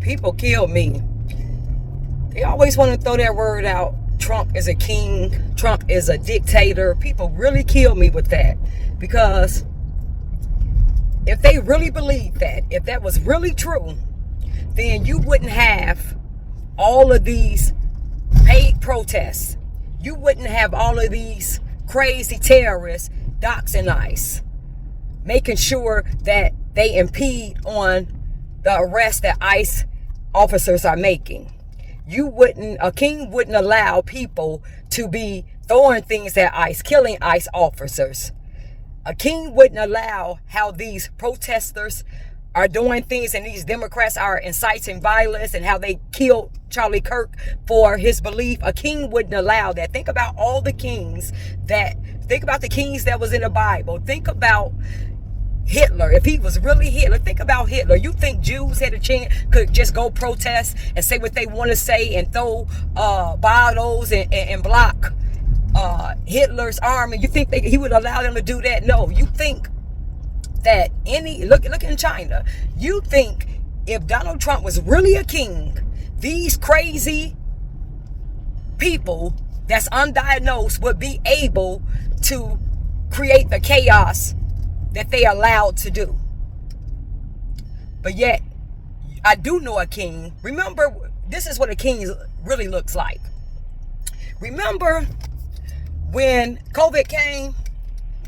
People kill me. They always want to throw that word out. Trump is a king. Trump is a dictator. People really kill me with that. Because if they really believed that, if that was really true, then you wouldn't have all of these paid protests. You wouldn't have all of these crazy terrorists doxing ICE, making sure that they impede on the arrest that ICE officers are making. A king wouldn't allow people to be throwing things at ICE, killing ICE officers. A king wouldn't allow how these protesters are doing things, and these Democrats are inciting violence, and how they killed Charlie Kirk for his belief. A king wouldn't allow that. Think about all the kings think about the kings that was in the Bible. Think about Hitler. If he was really Hitler, think about Hitler. You think Jews had a chance, could just go protest and say what they want to say and throw bottles and block Hitler's army? You think he would allow them to do that? No. You think that look in China. You think if Donald Trump was really a king, these crazy people that's undiagnosed would be able to create the chaos that they allowed to do? But yet, I do know a king. Remember, this is what a king really looks like. Remember when COVID came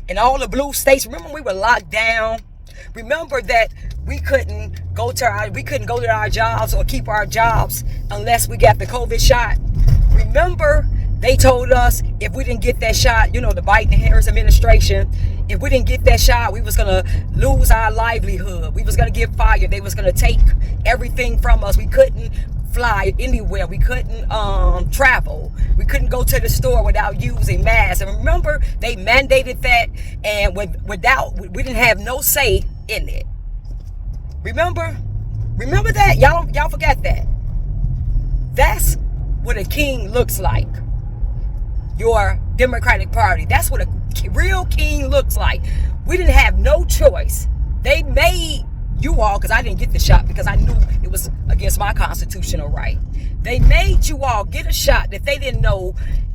in all the blue states? Remember we were locked down? Remember that we couldn't go to our jobs or keep our jobs unless we got the COVID shot? Remember they told us if we didn't get that shot, the Biden and Harris administration, if we didn't get that shot, we was going to lose our livelihood. We was going to get fired. They was going to take everything from us. We couldn't fly anywhere. We couldn't travel. We couldn't go to the store without using masks. And remember, they mandated that, and we didn't have no say in it. Remember that? Y'all forgot that. That's what a king looks like. Your Democratic Party. That's what a real king looks like. We didn't have no choice. They made you all, because I didn't get the shot because I knew it was against my constitutional right. They made you all get a shot that they didn't know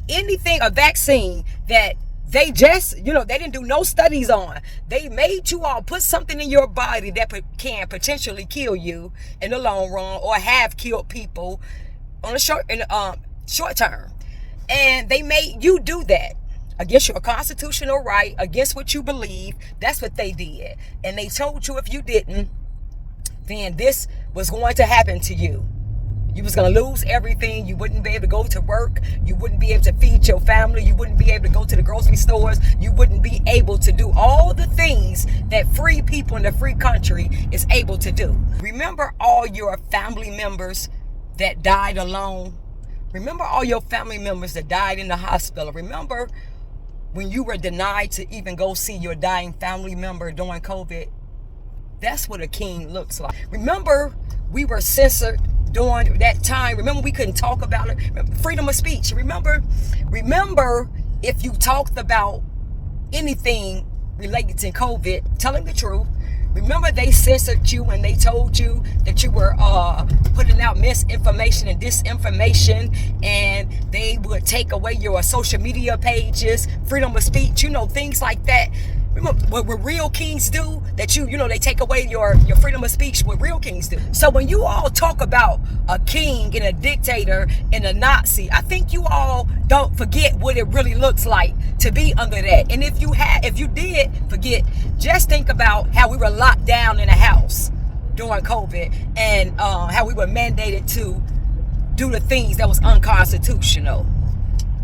anything, a vaccine that they just, they didn't do no studies on. They made you all put something in your body that can potentially kill you in the long run, or have killed people on a short term. And they made you do that against your constitutional right, against what you believe. That's what they did. And they told you if you didn't, then this was going to happen to you. You was going to lose everything. You wouldn't be able to go to work. You wouldn't be able to feed your family. You wouldn't be able to go to the grocery stores. You wouldn't be able to do all the things that free people in the free country is able to do. Remember all your family members that died alone? Remember all your family members that died in the hospital? Remember when you were denied to even go see your dying family member during COVID? That's what a king looks like. Remember we were censored during that time. Remember we couldn't talk about it. Freedom of speech. Remember if you talked about anything related to COVID, telling the truth. Remember they censored you and they told you that you were putting out misinformation and disinformation, and they would take away your social media pages, freedom of speech, things like that. Remember what real kings do? That they take away your freedom of speech. What real kings do. So when you all talk about a king and a dictator and a Nazi, I think you all don't forget what it really looks like to be under that. And if you did forget, just think about how we were locked down in a house during COVID, and how we were mandated to do the things that was unconstitutional.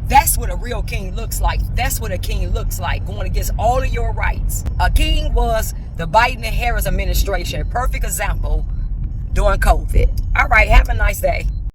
That's what a real king looks like. That's what a king looks like, going against all of your rights. A king was the Biden and Harris administration. Perfect example during COVID. All right, have a nice day.